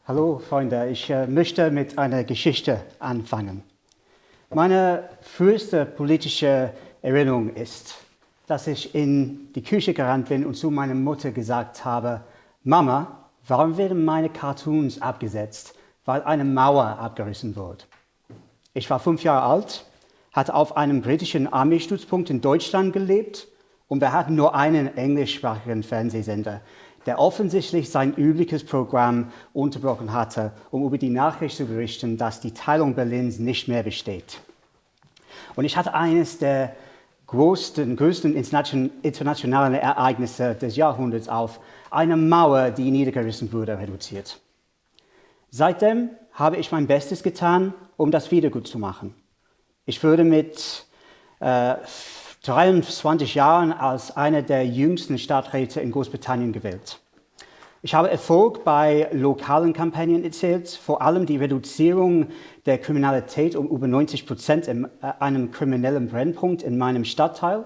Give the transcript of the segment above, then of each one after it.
Hallo Freunde, ich möchte mit einer Geschichte anfangen. Meine früheste politische Erinnerung ist, dass ich in die Küche gerannt bin und zu meiner Mutter gesagt habe, Mama, warum werden meine Cartoons abgesetzt, weil eine Mauer abgerissen wurde? Ich war 5 Jahre alt, hatte auf einem britischen Armeestützpunkt in Deutschland gelebt und wir hatten nur einen englischsprachigen Fernsehsender, der offensichtlich sein übliches Programm unterbrochen hatte, um über die Nachricht zu berichten, dass die Teilung Berlins nicht mehr besteht. Und ich hatte eines der größten internationalen Ereignisse des Jahrhunderts auf eine Mauer, die niedergerissen wurde, reduziert. Seitdem habe ich mein Bestes getan, um das wiedergutzumachen. Ich wurde mit 23 Jahren als einer der jüngsten Stadträte in Großbritannien gewählt. Ich habe Erfolg bei lokalen Kampagnen erzielt, vor allem die Reduzierung der Kriminalität um über 90% in einem kriminellen Brennpunkt in meinem Stadtteil.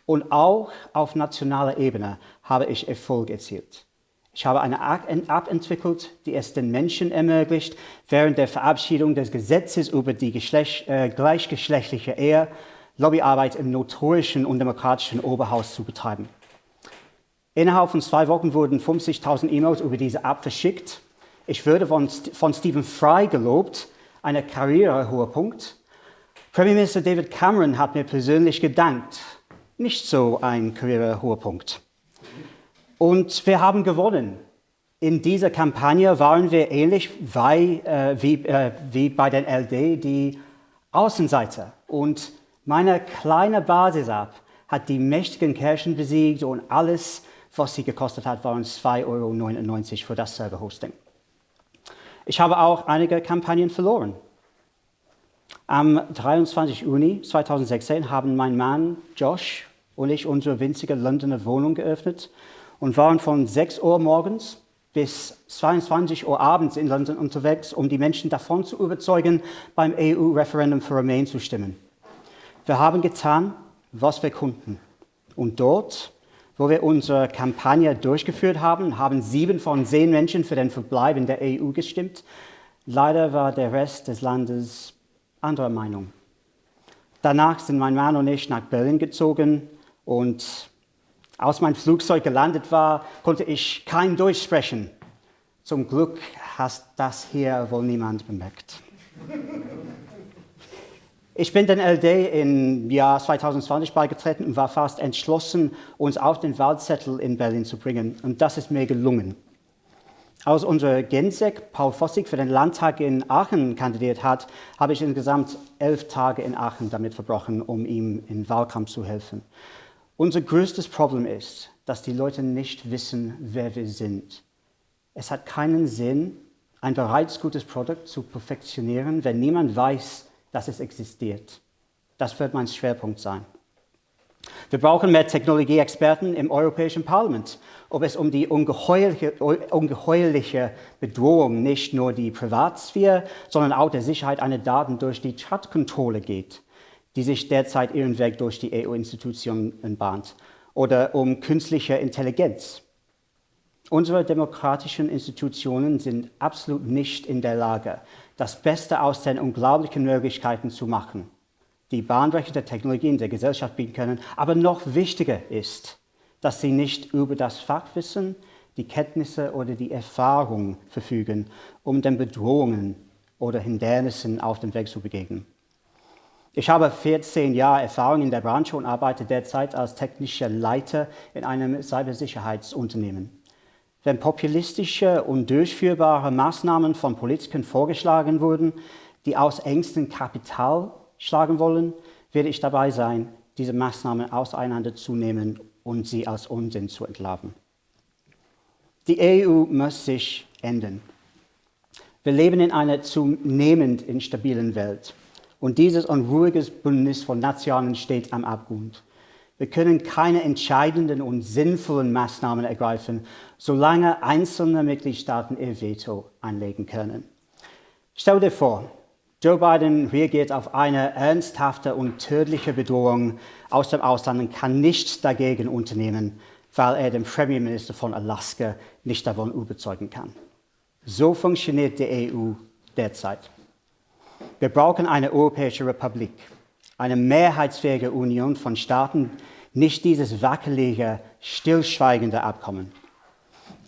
Und auch auf nationaler Ebene habe ich Erfolg erzielt. Ich habe eine App entwickelt, die es den Menschen ermöglicht, während der Verabschiedung des Gesetzes über die gleichgeschlechtliche Ehe Lobbyarbeit im notorischen und demokratischen Oberhaus zu betreiben. Innerhalb von 2 Wochen wurden 50.000 E-Mails über diese App verschickt. Ich wurde von Stephen Fry gelobt, eine Karrierehochpunkt. Premierminister David Cameron hat mir persönlich gedankt. Nicht so ein Karrierehochpunkt. Und wir haben gewonnen. In dieser Kampagne waren wir ähnlich wie bei den LD die Außenseiter. Und meine kleine Basis-App hat die mächtigen Kirchen besiegt und alles, was sie gekostet hat, waren 2,99 € für das Server-Hosting. Ich habe auch einige Kampagnen verloren. Am 23. Juni 2016 haben mein Mann Josh und ich unsere winzige Londoner Wohnung geöffnet und waren von 6 Uhr morgens bis 22 Uhr abends in London unterwegs, um die Menschen davon zu überzeugen, beim EU-Referendum für Remain zu stimmen. Wir haben getan, was wir konnten. Und dort, wo wir unsere Kampagne durchgeführt haben, haben 7 von 10 Menschen für den Verbleib in der EU gestimmt. Leider war der Rest des Landes anderer Meinung. Danach sind mein Mann und ich nach Berlin gezogen und als mein Flugzeug gelandet war, konnte ich kein Deutsch sprechen. Zum Glück hat das hier wohl niemand bemerkt. Ich bin den LD im Jahr 2020 beigetreten und war fast entschlossen, uns auf den Wahlzettel in Berlin zu bringen. Und das ist mir gelungen. Als unser Gensek Paul Vossig für den Landtag in Aachen kandidiert hat, habe ich insgesamt 11 Tage in Aachen damit verbracht, um ihm im Wahlkampf zu helfen. Unser größtes Problem ist, dass die Leute nicht wissen, wer wir sind. Es hat keinen Sinn, ein bereits gutes Produkt zu perfektionieren, wenn niemand weiß, dass es existiert. Das wird mein Schwerpunkt sein. Wir brauchen mehr Technologieexperten im Europäischen Parlament, ob es um die ungeheuerliche Bedrohung nicht nur die Privatsphäre, sondern auch der Sicherheit einer Daten durch die Chatkontrolle geht, die sich derzeit ihren Weg durch die EU-Institutionen bahnt, oder um künstliche Intelligenz. Unsere demokratischen Institutionen sind absolut nicht in der Lage, das Beste aus den unglaublichen Möglichkeiten zu machen, die bahnbrechende Technologien der Gesellschaft bieten können. Aber noch wichtiger ist, dass sie nicht über das Fachwissen, die Kenntnisse oder die Erfahrung verfügen, um den Bedrohungen oder Hindernissen auf dem Weg zu begegnen. Ich habe 14 Jahre Erfahrung in der Branche und arbeite derzeit als technischer Leiter in einem Cybersicherheitsunternehmen. Wenn populistische und durchführbare Maßnahmen von Politikern vorgeschlagen wurden, die aus Ängsten Kapital schlagen wollen, werde ich dabei sein, diese Maßnahmen auseinanderzunehmen und sie als Unsinn zu entlarven. Die EU muss sich ändern. Wir leben in einer zunehmend instabilen Welt und dieses unruhige Bündnis von Nationen steht am Abgrund. Wir können keine entscheidenden und sinnvollen Maßnahmen ergreifen, solange einzelne Mitgliedstaaten ihr Veto einlegen können. Stell dir vor, Joe Biden reagiert auf eine ernsthafte und tödliche Bedrohung aus dem Ausland und kann nichts dagegen unternehmen, weil er den Premierminister von Alaska nicht davon überzeugen kann. So funktioniert die EU derzeit. Wir brauchen eine europäische Republik, eine mehrheitsfähige Union von Staaten, nicht dieses wackelige, stillschweigende Abkommen.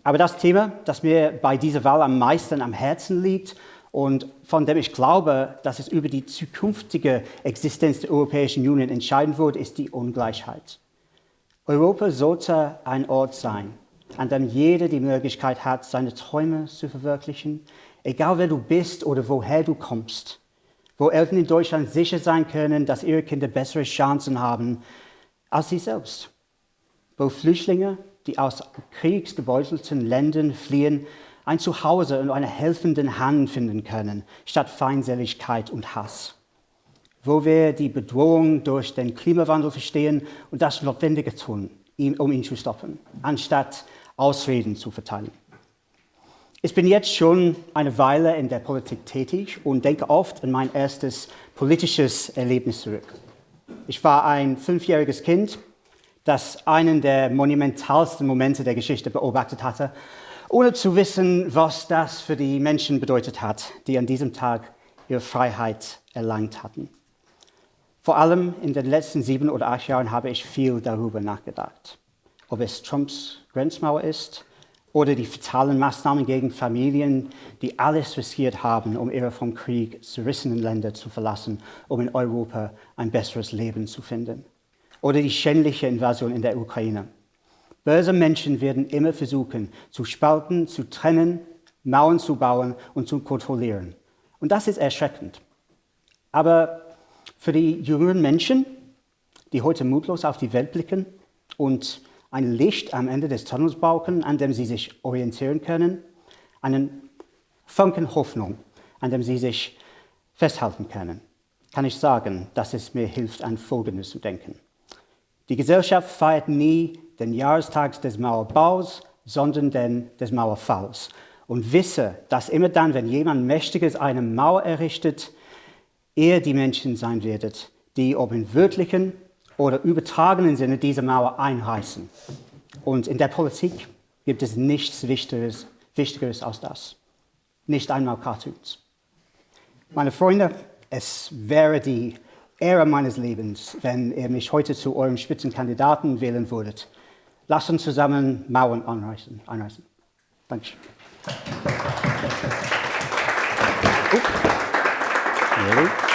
Aber das Thema, das mir bei dieser Wahl am meisten am Herzen liegt und von dem ich glaube, dass es über die zukünftige Existenz der Europäischen Union entscheiden wird, ist die Ungleichheit. Europa sollte ein Ort sein, an dem jeder die Möglichkeit hat, seine Träume zu verwirklichen, egal wer du bist oder woher du kommst. Wo Eltern in Deutschland sicher sein können, dass ihre Kinder bessere Chancen haben als sie selbst. Wo Flüchtlinge, die aus kriegsgebeutelten Ländern fliehen, ein Zuhause und eine helfende Hand finden können, statt Feindseligkeit und Hass. Wo wir die Bedrohung durch den Klimawandel verstehen und das Notwendige tun, um ihn zu stoppen, anstatt Ausreden zu verteilen. Ich bin jetzt schon eine Weile in der Politik tätig und denke oft an mein erstes politisches Erlebnis zurück. Ich war ein 5-jähriges Kind, das einen der monumentalsten Momente der Geschichte beobachtet hatte, ohne zu wissen, was das für die Menschen bedeutet hat, die an diesem Tag ihre Freiheit erlangt hatten. Vor allem in den letzten 7 oder 8 Jahren habe ich viel darüber nachgedacht. Ob es Trumps Grenzmauer ist oder die fatalen Maßnahmen gegen Familien, die alles riskiert haben, um ihre vom Krieg zerrissenen Länder zu verlassen, um in Europa ein besseres Leben zu finden. Oder die schändliche Invasion in der Ukraine. Böse Menschen werden immer versuchen, zu spalten, zu trennen, Mauern zu bauen und zu kontrollieren. Und das ist erschreckend. Aber für die jüngeren Menschen, die heute mutlos auf die Welt blicken und ein Licht am Ende des Tunnels brauchen, an dem sie sich orientieren können, einen Funken Hoffnung, an dem sie sich festhalten können, kann ich sagen, dass es mir hilft, an Folgendes zu denken. Die Gesellschaft feiert nie den Jahrestag des Mauerbaus, sondern den des Mauerfalls. Und wisse, dass immer dann, wenn jemand Mächtiges eine Mauer errichtet, ihr die Menschen sein werdet, die ob im wörtlichen oder übertragenen Sinne diese Mauer einreißen. Und in der Politik gibt es nichts Wichtigeres als das. Nicht einmal Cartoons. Meine Freunde, es wäre die Ehre meines Lebens, wenn ihr mich heute zu eurem Spitzenkandidaten wählen würdet. Lasst uns zusammen Mauern einreißen. Dankeschön. Really?